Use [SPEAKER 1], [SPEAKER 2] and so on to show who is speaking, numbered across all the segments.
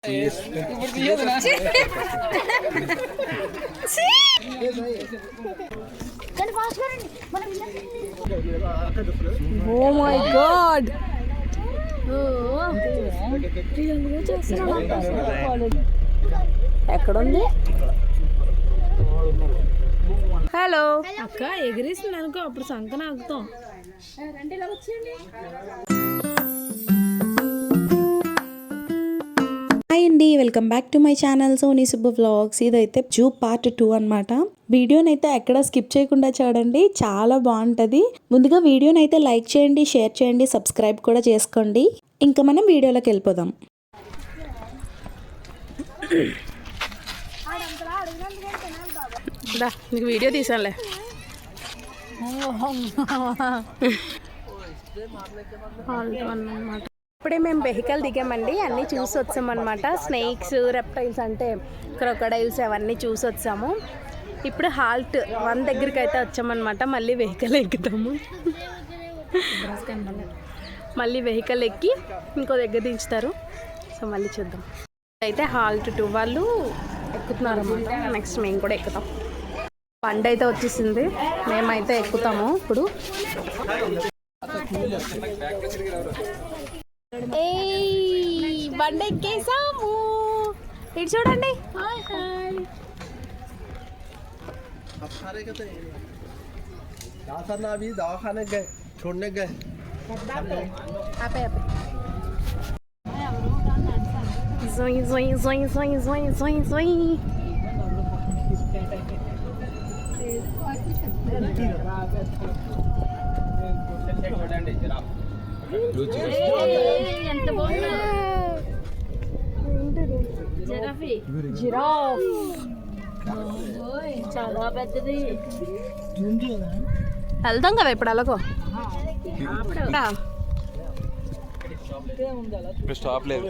[SPEAKER 1] Oh my God! ఎక్కడుంది? Hello
[SPEAKER 2] అక్క ఎగిరేసింది అనుకో అప్పుడు సంకన ఆగుతాం.
[SPEAKER 3] హాయ్ అండి, welcome back to my channel Soni Subbu vlogs. ఇదైతే జూ పార్ట్ 2 అనమాట. వీడియోనైతే ఎక్కడ స్కిప్ చేయకుండా చూడండి, చాలా బాగుంటుంది. ముందుగా వీడియోనైతే లైక్ చేయండి, షేర్ చేయండి, సబ్స్క్రైబ్ కూడా చేసుకోండి. ఇంకా మనం వీడియోలోకి వెళ్ళిపోదాం.
[SPEAKER 1] నీకు వీడియో తీసానులే. ఇప్పుడే మేము వెహికల్ దిగామండి, అన్నీ చూసి వచ్చామన్నమాట. స్నేక్స్, రెప్టైల్స్ అంటే క్రొకడైల్స్ అవన్నీ చూసి వచ్చాము. ఇప్పుడు హాల్ట్ 1 దగ్గరికి అయితే వచ్చామన్నమాట. మళ్ళీ వెహికల్ ఎక్కుతాము. మళ్ళీ వెహికల్ ఎక్కి ఇంకో దగ్గర దించుతారు. సో మళ్ళీ చూద్దాం. అయితే హాల్ట్ 2 వాళ్ళు ఎక్కుతున్నారు అన్నమాట. నెక్స్ట్ మేము కూడా ఎక్కుతాం. బండి అయితే వచ్చేసింది, మేమైతే ఎక్కుతాము ఇప్పుడు. బండి ఎక్కేసాము. ఇటు చూడండి. జిరాఫ్
[SPEAKER 2] చాలా పెద్దది.
[SPEAKER 1] వెళ్దాం కదా ఇప్పుడు. అలాగో
[SPEAKER 4] స్టాప్ లేదు.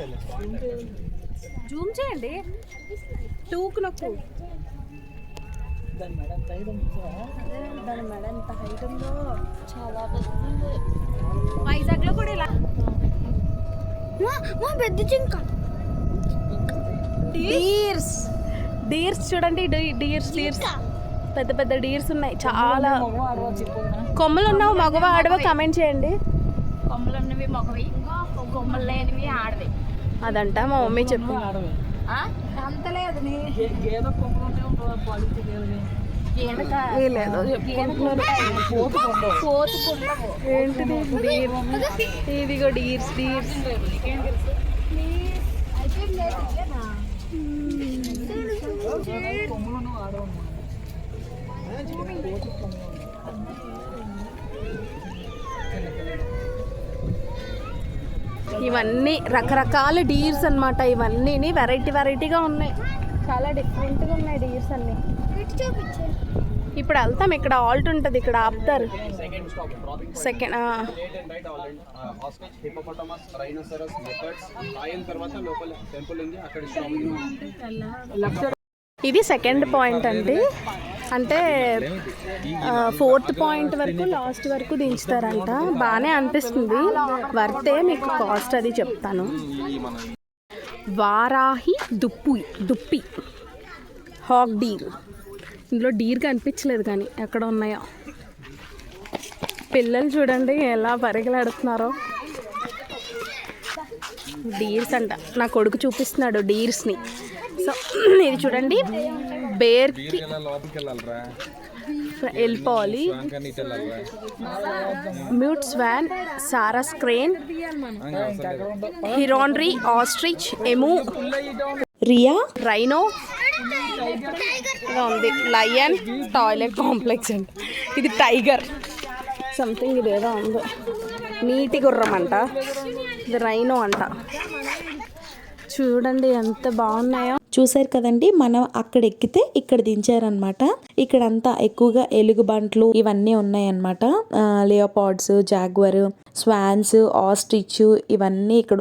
[SPEAKER 1] జూమ్ చేయండి. 2కు నొక్కు. దాని మెడ ఎంత హైట్ ఉందో, చాలా పెద్దది. వైజాగ్లో కూడా ఇలా
[SPEAKER 2] పెద్ద జింక.
[SPEAKER 1] డీర్స్ చూడండి. డీర్స్ పెద్ద పెద్ద డీర్స్ ఉన్నాయి. చాలా కొమ్మలు ఉన్నావు. మగవ ఆడవ కామెంట్ చేయండి.
[SPEAKER 2] కొమ్మలు ఉన్నవి మగవి, కొమ్మలు లేనివి ఆడవి.
[SPEAKER 1] అదంట మా మమ్మీ చెప్పు.
[SPEAKER 2] అంత లేదు.
[SPEAKER 1] ఏంటిది? ఇదిగో డీర్స్. ఇవన్నీ రకరకాల డీర్స్ అన్నమాట. ఇవన్నీ వెరైటీగా ఉన్నాయి. చాలా డిఫరెంట్గా ఉన్నాయి డీర్స్ అన్నీ. ఇప్పుడు వెళ్తాం. ఇక్కడ ఆల్ట్ ఉంటుంది, ఇక్కడ ఆపుతారు. సెకండ్ ఇది సెకండ్ పాయింట్ అండి. అంటే 4th పాయింట్ వరకు లాస్ట్ వరకు దించుతారంట. బాగానే అనిపిస్తుంది. వర్తే. మీకు కాస్ట్ అది చెప్తాను. వారాహి దుప్పి హాక్ డీర్. ఇందులో డీర్ కనిపించలేదు కానీ ఎక్కడ ఉన్నాయో. పిల్లలు చూడండి ఎలా పరిగెలాడుతున్నారో. డీర్స్ అంట. నా కొడుకు చూపిస్తున్నాడు డీర్స్ని. సో ఇది చూడండి. బేర్కి వెళ్ళిపోవాలి. Mute swan, sarus crane, heronry, ostrich, emu,
[SPEAKER 3] rhea,
[SPEAKER 1] rhino ఉంది. లయన్, టాయిలెట్ కాంప్లెక్స్ అంట. ఇది టైగర్ సంథింగ్. ఇదేదో ఉంది. నీటి గుర్రం అంట. ఇది రైనో అంట. చూడండి ఎంత బాగున్నాయో.
[SPEAKER 3] చూసారు కదండి, మనం అక్కడ ఎక్కితే ఇక్కడ దించారనమాట. ఇక్కడంతా ఎక్కువగా ఎలుగుబంట్లు ఇవన్నీ ఉన్నాయన్నమాట. లియోపార్డ్స్, జాగ్వర్, స్వాన్స్, ఆస్ట్రిచ్ ఇవన్నీ ఇక్కడ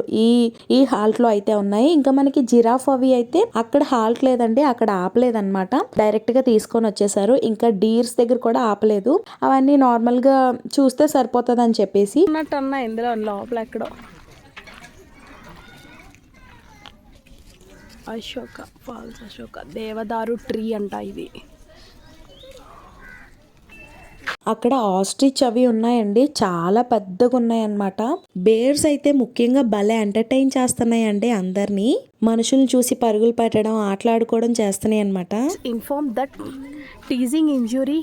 [SPEAKER 3] ఈ హాల్ట్ లో అయితే ఉన్నాయి. ఇంకా మనకి జిరాఫ్ అవి అయితే అక్కడ హాల్ట్ లేదండి, అక్కడ ఆపలేదన్నమాట. డైరెక్ట్ గా తీసుకొని వచ్చేసారు. ఇంకా డీర్స్ దగ్గర కూడా ఆపలేదు. అవన్నీ నార్మల్ గా చూస్తే సరిపోతుంది అని చెప్పేసి
[SPEAKER 1] ఉన్నట్టు ఉన్నాయి. ఇందులో లోపల ఎక్కడో అశోక ఫాల్స్, అశోక దేవదారు ట్రీ అంట ఇది.
[SPEAKER 3] అక్కడ ఆస్ట్రిచ్ అవి ఉన్నాయండి, చాలా పెద్దగా ఉన్నాయన్నమాట. బేర్స్ అయితే ముఖ్యంగా భలే ఎంటర్టైన్ చేస్తున్నాయండి అందరినీ. మనుషులు చూసి పరుగులు పెట్టడం, ఆటలాడుకోవడం చేస్తున్నాయి అనమాట.
[SPEAKER 1] Inform that teasing injury.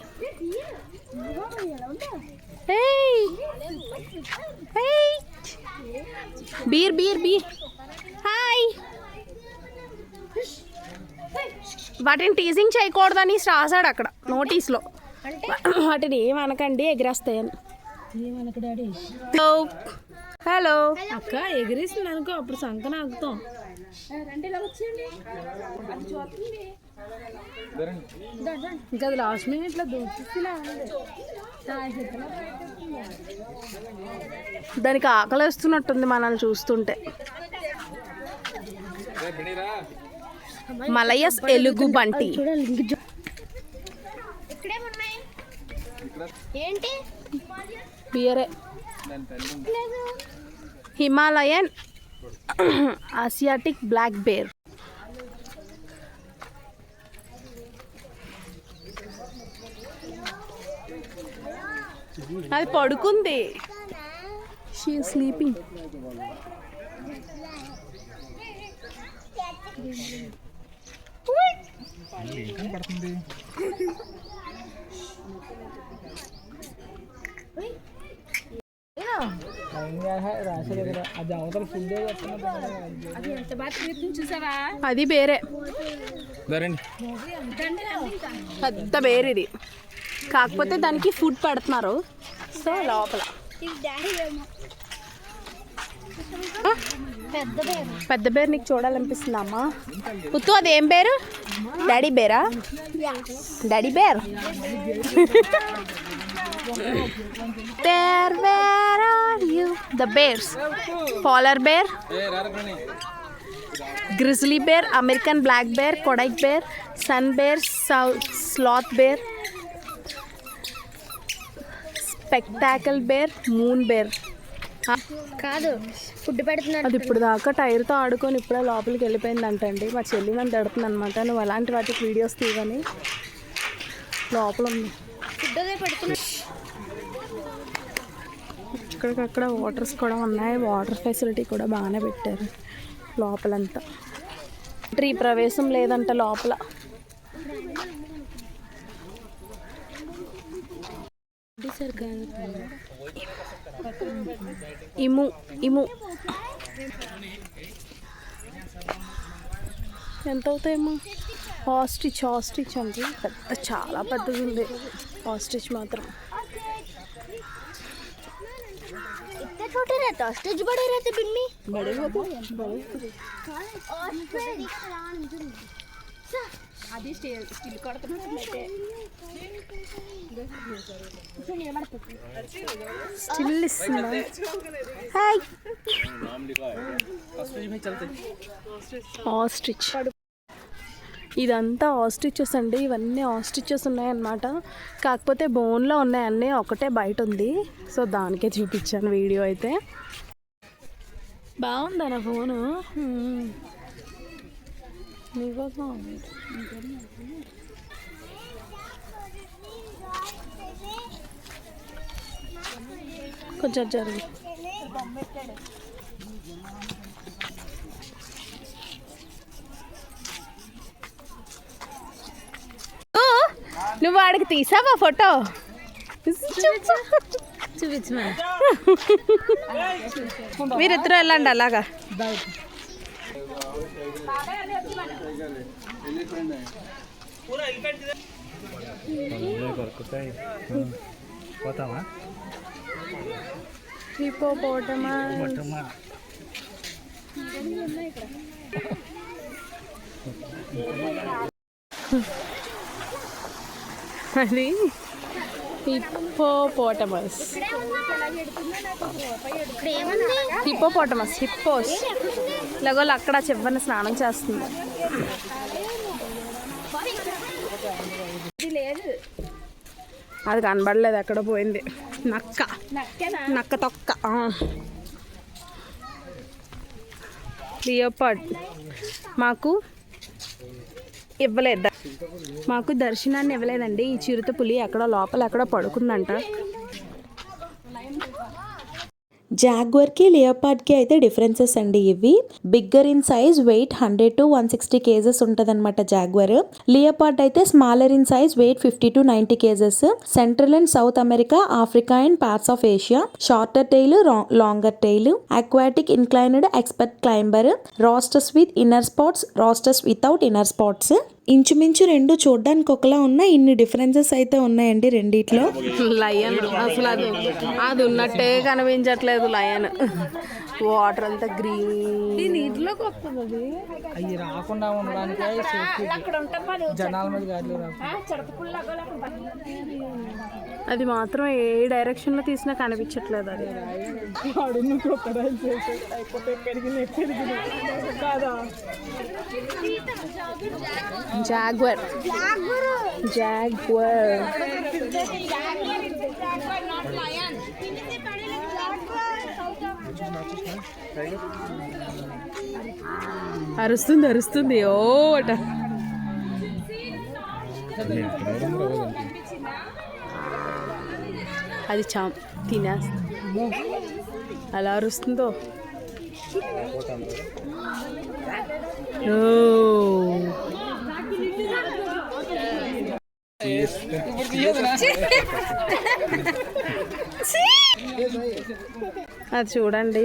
[SPEAKER 1] Beer beer beer. Hi. వాటిని టీజింగ్ చేయకూడదని రాశాడు అక్కడ నోటీస్లో. వాటిని ఏమనకండి ఎగిరేస్తాయని. హలో
[SPEAKER 2] అక్క ఎగిరేసింది అనుకో, అప్పుడు సంకన ఆగుతాం. ఇంకా అది లాస్ట్ మినిట్లో దూకిలా
[SPEAKER 1] దానికి ఆకలిస్తున్నట్టుంది మనల్ని చూస్తుంటే. మలయస్ ఎలుగు బంటి.
[SPEAKER 2] ఏంటి
[SPEAKER 1] బియరే. Himalayan Asiatic black bear. అది పడుకుంది. She is sleeping. అది బేరే, పెద్ద బేర్ ఇది. కాకపోతే దానికి ఫుడ్ పెడుతున్నారు సో లోపల. పెద్ద బేర్ నీకు చూడాలనిపిస్తుందా అమ్మా? పుత్తు అది ఏం పేరు? డాడీ బేరా? Daddy bear. There, where are you? The bears. Polar bear, grizzly bear, American black bear, Kodak bear, sun bear, sloth bear, spectacle bear, moon bear.
[SPEAKER 2] కాదు ఫుడ్ పెడుతున్నాడు.
[SPEAKER 1] అది ఇప్పుడు దాకా టైర్తో ఆడుకొని ఇప్పుడే లోపలికి వెళ్ళిపోయిందంటండి. మా చెల్లి నన్ను తడుతుంది అనమాట, నువ్వు అలాంటి వాటికి వీడియోస్ తీయని. లోపల ఉంది
[SPEAKER 2] ఫుడ్ అదే పెడుతున్నాడు.
[SPEAKER 1] ఇక్కడికక్కడ వాటర్స్ కూడా ఉన్నాయి. వాటర్ ఫెసిలిటీ కూడా బాగానే పెట్టారు లోపలంతా. ట్రీ ప్రవేశం లేదంట లోపల. ఇము ఇము ఎంత అవుతాయేమో? ఆస్ట్రిచ్, ఆస్ట్రిచ్ అంటే పెద్ద, చాలా పెద్దది ఉంది ఆస్ట్రిచ్ మాత్రం.
[SPEAKER 2] छोटे रहता स्टेज बड़े रहते बिन में
[SPEAKER 1] बड़े होते
[SPEAKER 2] అది స్టిల్ కొడుతున్నట్టు
[SPEAKER 1] స్టిల్ ఇస్తుందా? హాయ్. ఆస్ట్రిచ్. ఇదంతా ఆస్ట్రిచెస్ అండి. ఇవన్నీ ఆస్ట్రిచెస్ ఉన్నాయన్నమాట. కాకపోతే బోన్లో ఉన్నాయి అన్నీ, ఒకటే బయట ఉంది. సో దానికే చూపించాను వీడియో అయితే. బాగుందా నా ఫోను? కొంచెం జరిగి నువ్వు వాడికి తీసావా ఫోటో?
[SPEAKER 2] చూపించమని
[SPEAKER 1] మీరిద్దరూ వెళ్ళండి అలాగా. హిపోపోటమస్. అది హిప్పోపోటమస్. Hippopotamus, hippos. లగోలు అక్కడ చివరిన స్నానం చేస్తుంది. అది కనబడలేదు, ఎక్కడ పోయింది. నక్క, నక్క తొక్క. లియోపార్డ్ మాకు ఇవ్వలేదు, మాకు దర్శనాన్ని ఇవ్వలేదండి. ఈ చిరుత పులి ఎక్కడో లోపల ఎక్కడో పడుకుందంట.
[SPEAKER 3] జాగ్వర్కి లియోపార్డ్కి అయితే డిఫరెన్సెస్ అండి ఇవి. Bigger in size, weight 100 to 160 KGs ఉంటుందన్నమాట జాగ్వర్. లియోపార్డ్ అయితే smaller in size, weight 50 to 90 KGs. Central and south America, Africa and parts of Asia. Shorter tail, longer tail. Aquatic, inclined, expert climber. Rosettes with inner spots, rosettes without inner spots. ఇంచుమించు రెండు చూడడానికి ఒకలా ఉన్న ఇన్ని differences అయితే ఉన్నాయండి రెండిట్లో.
[SPEAKER 1] Lion అసలు అది ఉన్నట్టే కనిపించట్లేదు. లయన్ వాటర్ అంతా గ్రీన్, నీటిలోకి వస్తుంది. అది
[SPEAKER 4] అవి రాకుండా ఉండడానికి జనాల మీద గాడిలో
[SPEAKER 1] అది మాత్రం ఏ డైరెక్షన్ లో తీసినా కనిపించట్లేదు. అది జాగ్వర్, జాగ్వర్. అరుస్తుంది అరుస్తుంది ఓట. అది చాం తినేస్తా, అలా అరుస్తుందో. అది చూడండి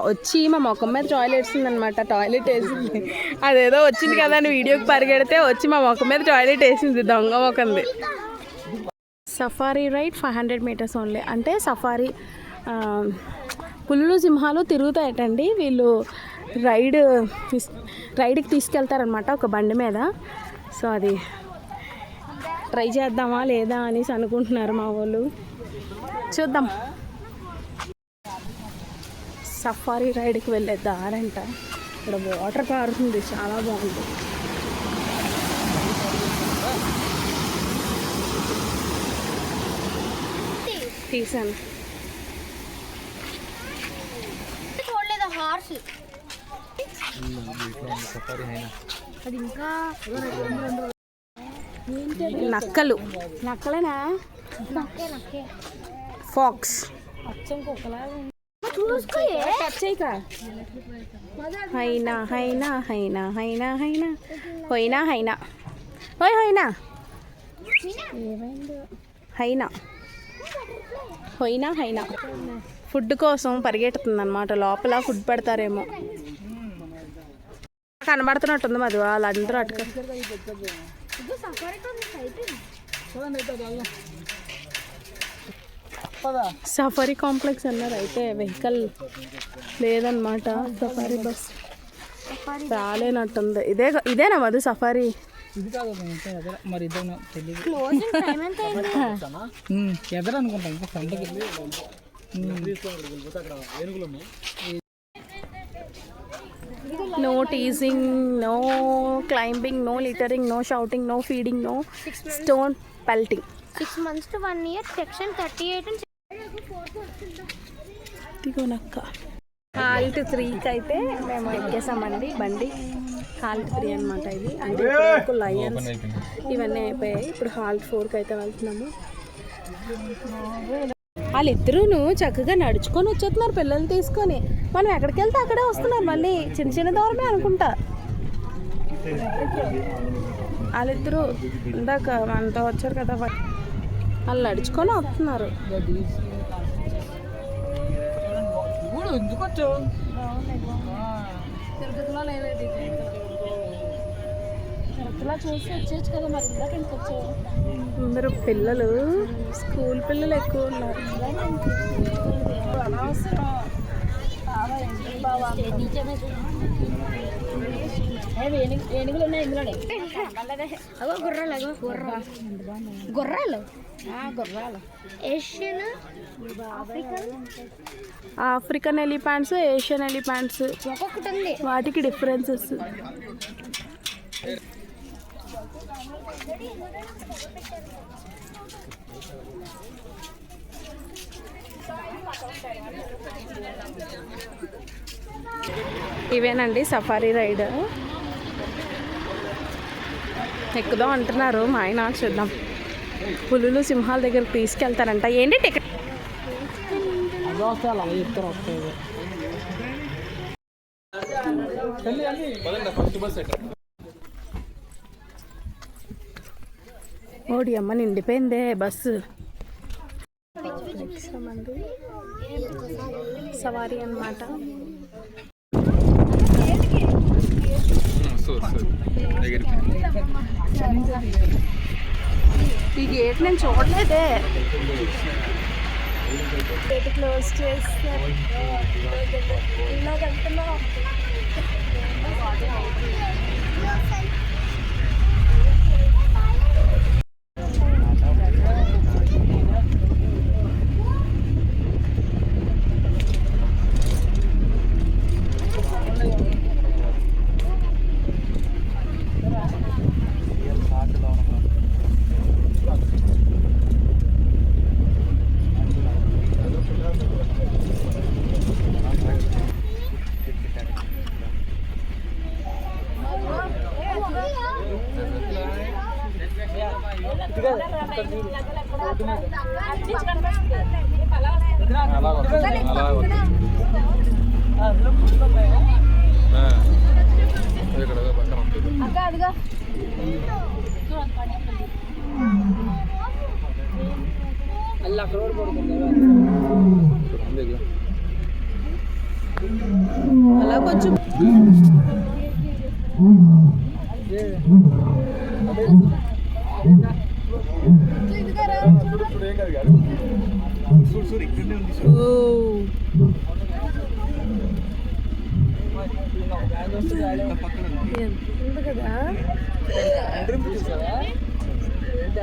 [SPEAKER 1] వచ్చి మా ముఖం మీద టాయిలెట్ వేసింది అనమాట. టాయిలెట్ వేసింది, అదేదో వచ్చింది కదా అని వీడియోకి పరిగెడితే వచ్చి మా ముఖం మీద టాయిలెట్ వేసింది, దొంగ మొఖంది. Safari ride 500 meters only. అంటే సఫారీ పులులు సింహాలు తిరుగుతాయటండి. వీళ్ళు రైడ్కి తీసుకెళ్తారనమాట ఒక బండి మీద. సో అది ట్రై చేద్దామా లేదా అనేసి అనుకుంటున్నారు మా వాళ్ళు. చూద్దాం. సఫారీ రైడ్కి వెళ్ళే దారంట. ఇక్కడ వాటర్ పారుతుంది, చాలా బాగుంది. తీసాను. నక్కలు, నక్కలేనా? ఫాక్స్. హైనా హైనా హైనా హైనా హైనా హైనా హైనా ఓయ్ హైనా హైనా హైనా హైనా ఫుడ్ కోసం పరిగెడుతుంది అనమాట. లోపల ఫుడ్ పెడతారేమో. కనబడుతున్నట్టుంది మరి వాళ్ళందరూ అటుక. సఫారీ కాంప్లెక్స్ అన్నారు. అయితే వెహికల్ లేదనమాట. సఫారీ బస్ రాలేనట్టుంది. ఇదేనా మధు సఫారీ?
[SPEAKER 4] ఇది కాదు మరి ఇద్దరు తెలియదు. ఎదరు అనుకుంటా. ఇంకా ఫ్రంట్కి
[SPEAKER 1] No teasing, no climbing, no littering, no shouting, no feeding, no stone pelting.
[SPEAKER 2] 6 months to 1 year, section 38 and
[SPEAKER 1] దిగోనక్క. Halt 3కి అయితే మేము ఎక్కేసామండి బండి. హాల్ట్ 3 అనమాట ఇది. అంటే ఇప్పుడు లయన్స్ ఇవన్నీ అయిపోయాయి. ఇప్పుడు హాల్ట్ 4కి అయితే వెళ్తున్నాము. వాళ్ళిద్దరూ చక్కగా నడుచుకొని వచ్చేస్తున్నారు పిల్లలు తీసుకొని. మనం ఎక్కడికి వెళ్తే అక్కడే వస్తున్నారు. మళ్ళీ చిన్న చిన్న దూరమే అనుకుంటా. వాళ్ళిద్దరూ ఇందాక మనతో వచ్చారు కదా, వాళ్ళు నడుచుకొని వస్తున్నారు. తిరుపతిలో లేదండి, తిరుపతిలో చూసి వచ్చేచ్చు కదా. మరి ఇందాక ఎందుకు వచ్చావు? అందరూ పిల్లలు, స్కూల్ పిల్లలు ఎక్కువ ఉన్నారు. అనవసరం ఏనుగులు ఉన్నాయి ఇందులోనే. అగో గుర్రాలు, అగో గుర్రాలు గుర్రాలు. Asian, African elephants, Asian elephants ఒక్కొక్కటి ఉంది. వాటికి డిఫరెన్సెస్. ఇవేనండి సఫారీ రైడ్. ఎక్కుదాం అంటున్నారు మా ఆయన, చూద్దాం. పులులు సింహాల దగ్గరికి తీసుకెళ్తారంట. ఏంటి టికెట్? ఓడి అమ్మ నిండిపోయిందే బస్సు. సవారీ అన్నమాట. ఈ గేట్ నేను చూడలేదే. గేట్ క్లోజ్ చేస్తే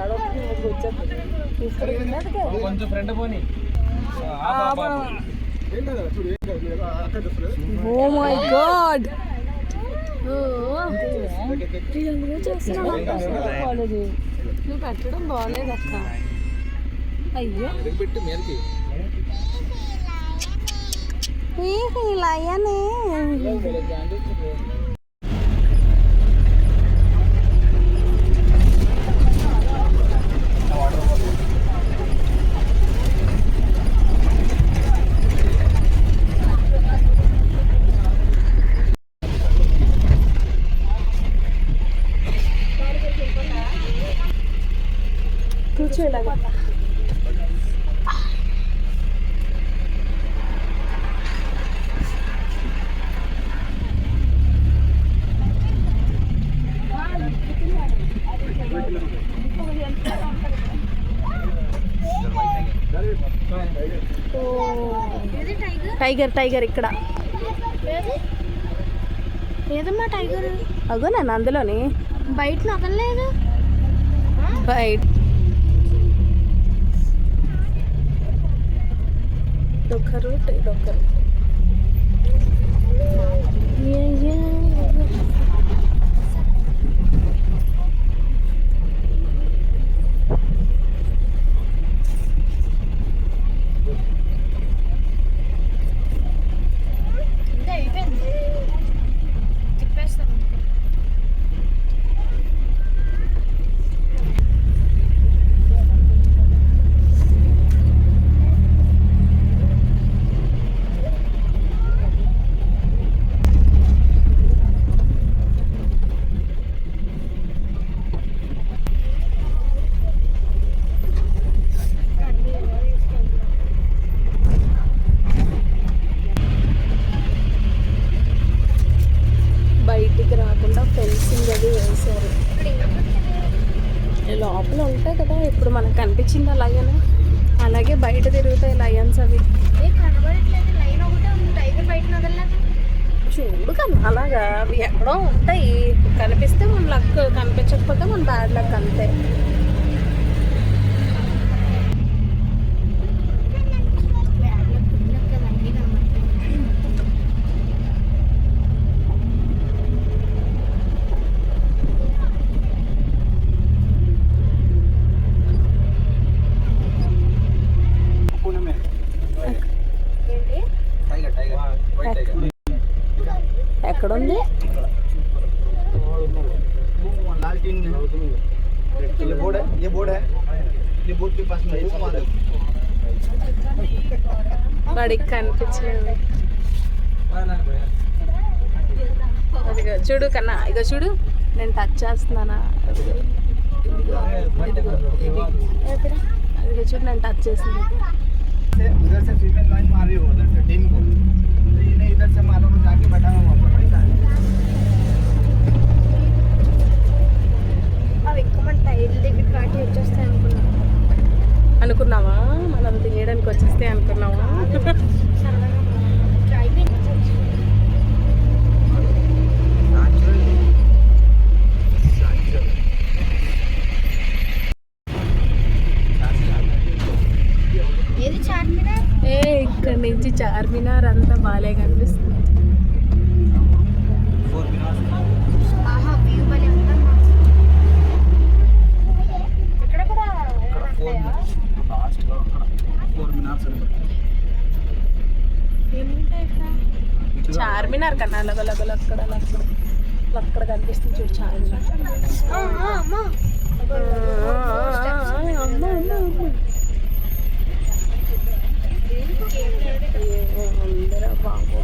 [SPEAKER 1] అలా కొంచెం
[SPEAKER 4] కొంచెం ఫ్రెండ్ పోనీ.
[SPEAKER 1] Oh my God. నువ్వు పెట్టడం బాగలేదు అక్క. అయ్యో ఇలా అయ్యానే. కూర్చోలేగా. టైగర్ టైగర్ ఇక్కడ
[SPEAKER 2] ఏదమ్మా టైగర్?
[SPEAKER 1] అగో నన్ను అందులోని
[SPEAKER 2] బయట నగలేదు.
[SPEAKER 1] బయట ఇదొకరు ఇదొకరు. బయటికి రాకుండా ఫెన్సింగ్ అది వేశారు. లోపల ఉంటాయి కదా, ఇప్పుడు మనకు కనిపించింది అలాగేనా, అలాగే బయట తిరుగుతాయి లయన్స్ అవి.
[SPEAKER 2] కనబడట్లేదు. లైన్ ఒకటే ఉంది. టైగర్ బయట నగలేదు.
[SPEAKER 1] చూడు కదా అలాగా అవి ఎక్కడో ఉంటాయి. కనిపిస్తే మన లక్, కనిపించకపోతే మన బ్యాడ్ లక్ అంతే.
[SPEAKER 5] ये बोर्ड है ये बोर्ड के पास में वो मार
[SPEAKER 1] వాడికి కనిపించలేదు. అదిగో చూడు కన్నా, ఇగో చూడు నేను టచ్ చేస్తున్నానా, అదిగో ఇదిగో ఇదిగో ఇది. అదిగో చూడు నేను టచ్ చేసింది.
[SPEAKER 5] उधर से फीमेल लाइन मार रही हो उधर से टीम को, तो इन्हें इधर से मारो तो जाके बैठा वहाँ पर ऐसा है।
[SPEAKER 2] అవి ఎక్కువ మన టైర్ దగ్గర కాటి వచ్చేస్తాయి
[SPEAKER 1] అనుకున్నావా, మనం తినేయడానికి వచ్చేస్తే అనుకున్నావా?
[SPEAKER 2] ఏది చార్మినార్?
[SPEAKER 1] ఏ ఇక్కడ నుంచి చార్మినార్ అంతా బాలే కనిపిస్తుంది.
[SPEAKER 2] ఆహా వ్యూ భలే ఉందమ్మా. ఇక్కడ కూడా ఏముంటాయి ఇక్కడ?
[SPEAKER 1] చార్మినార్ కన్నా అలగలగలు అక్కడ అక్కడ కనిపిస్తుంది చూడు చార్మినార్.
[SPEAKER 2] అమ్మా
[SPEAKER 1] అందరూ బాబు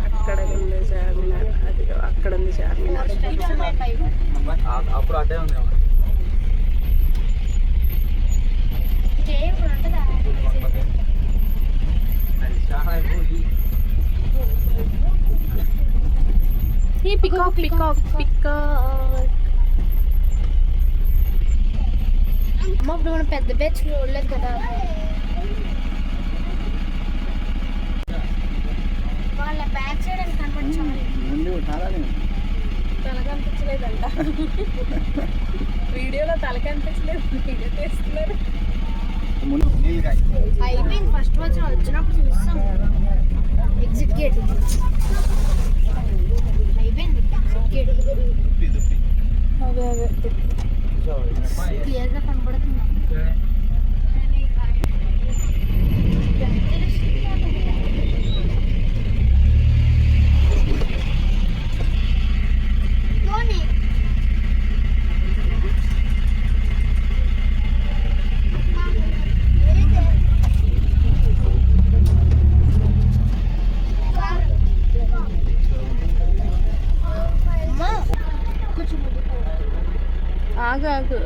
[SPEAKER 1] అక్కడ ఉంది చార్మినార్, అది అక్కడ ఉంది చార్మినార్.
[SPEAKER 5] అప్పుడు అడ్డే ఉంది
[SPEAKER 2] ఇప్పుడు ఉంటుందా?
[SPEAKER 1] ఈ పికాక్ పికాక్ పికాక్.
[SPEAKER 2] అమ్మ ఇప్పుడు మనం పెద్ద బ్యాచ్ చూడలేదు కదా, వాళ్ళ బ్యాక్ సైడ్ అని కనపడించాలి.
[SPEAKER 5] ముందు ఉఠారా నేను
[SPEAKER 1] తల కనిపించలేదంట, వీడియోలో తల కనిపించలేదు, వీడియో తీస్తున్నారు.
[SPEAKER 5] ముందు నీళ్ళుగా
[SPEAKER 2] అయిపోయింది. ఫస్ట్ వచ్చినప్పుడు చూస్తాం ఎగ్జిట్ గేట్. అయిపోయింది ఎగ్జిట్ గేట్.
[SPEAKER 1] అదే అదే
[SPEAKER 2] క్లియర్గా కనబడుతుంది.
[SPEAKER 1] ఆగు ఆగు.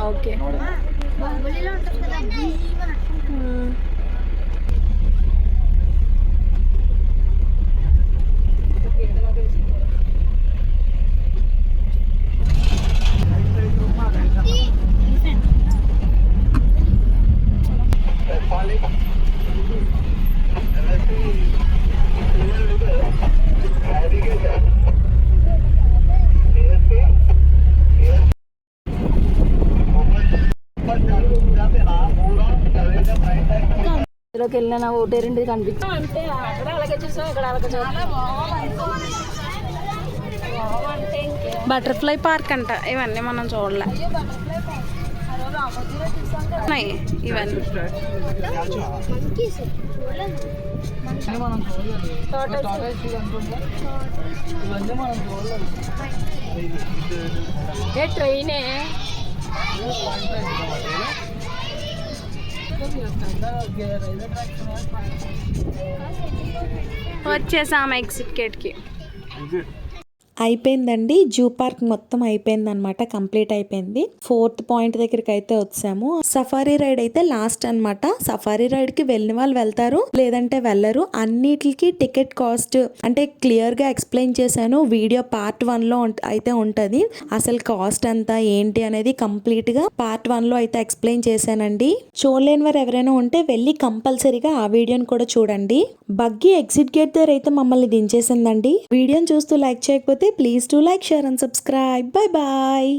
[SPEAKER 1] ఓకే
[SPEAKER 2] బాహుబలిలో ఉంటుంది కదా.
[SPEAKER 1] ఇందులోకి వెళ్ళిన ఒకటి రెండు కనిపించాం అంటే అక్కడ అలాగే చూసాం, ఇక్కడ అలాగే చూసాం. బటర్ఫ్లై పార్క్ అంట, ఇవన్నీ మనం చూడలే. ఇవన్నీ
[SPEAKER 4] మనం ఇవన్నీ మనం చూడలేదు.
[SPEAKER 1] ఏ ట్రైనే వచ్చేసాము ఎగ్జిట్ గేట్కి.
[SPEAKER 3] అయిపోయిందండి. జూ పార్క్ మొత్తం అయిపోయిందనమాట, కంప్లీట్ అయిపోయింది. 4th పాయింట్ దగ్గరికి అయితే వచ్చాము. సఫారీ రైడ్ అయితే లాస్ట్ అన్నమాట. సఫారీ రైడ్ కి వెళ్ళిన వాళ్ళు వెళ్తారు, లేదంటే వెళ్ళరు. అన్నిటికి టికెట్ కాస్ట్ అంటే క్లియర్ గా ఎక్స్ప్లెయిన్ చేశాను. వీడియో పార్ట్ 1 లో అయితే ఉంటది. అసలు కాస్ట్ ఎంత ఏంటి అనేది కంప్లీట్ గా పార్ట్ 1 లో అయితే ఎక్స్ప్లెయిన్ చేశానండి. చూడలేని వారు ఎవరైనా ఉంటే వెళ్ళి కంపల్సరీగా ఆ వీడియోని కూడా చూడండి. బగ్గీ ఎగ్జిట్ గేట్ దగ్గర అయితే మమ్మల్ని దించేసిందండి. వీడియోని చూస్తూ లైక్ చేయకపోతే please do like, share and subscribe. Bye bye.